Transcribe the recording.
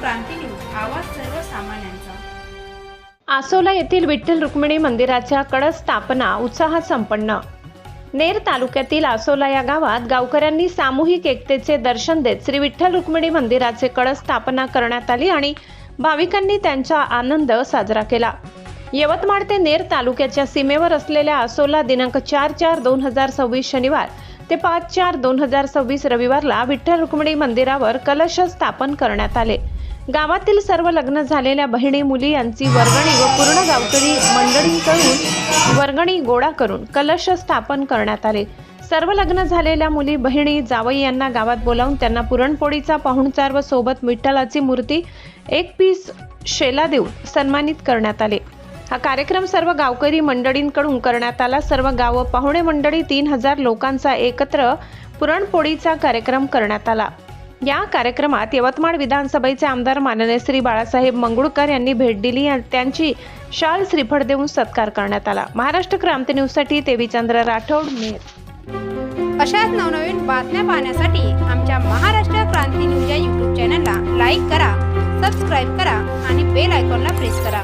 क्रांती news, आवाज सर्वसामान्यांचा। आसोला येथील विठ्ठल रुक्मिणी मंदिराच्या कळस स्थापना उत्साहात संपन्न। नेर तालुक्यातील आसोला या गावात गावकऱ्यांनी सामूहिक एकतेचे दर्शन देत श्री विठ्ठल रुक्मिणी मंदिराचे कळस स्थापना करण्यात आली आणि भाविकांनी त्यांचा आनंद साजरा केला। यवतमाळ ते नेर तालुक्याच्या सीमेवर असलेल्या आसोला दिनांक 4/4/2026 शनिवार ते 5/4/2026 रविवारला विठ्ठल रुक्मिणी मंदिरावर कलश स्थापन करण्यात आले। गावातील सर्व लग्न झालेल्या बहिणी मुली यांची वर्गणी व पूर्ण गावकरी मंडळींकडून वर्गणी गोळा करून कलश स्थापन करण्यात आले। सर्व लग्न झालेल्या मुली बहिणी जावई यांना गावात बोलावून त्यांना पुरणपोळीचा पाहुणचार व सोबत विठ्ठलाची मूर्ती 1 पीस शेला देऊन सन्मानित करण्यात आले। हा कार्यक्रम सर्व गावकरी मंडळींकडून करण्यात आला। सर्व गाव पाहुणे मंडळी 3000 लोकांचा एकत्र पुरणपोळीचा कार्यक्रम करण्यात आला। या कार्यक्रमात यवतमाळ विधानसभेचे आमदार माननीय श्री बाळासाहेब मंगळूकर यांनी भेट दिली आणि त्यांची शाल श्रीफळ देऊन सत्कार करण्यात आला। महाराष्ट्र क्रांती न्यूजसाठी देवीचंद्र राठोड, नेर। अशाच नवनवीन बातम्या पाहण्यासाठी आमच्या महाराष्ट्र क्रांती न्यूज या YouTube चॅनलला लाईक करा, सबस्क्राईब करा आणि बेल आयकॉनला प्रेस करा।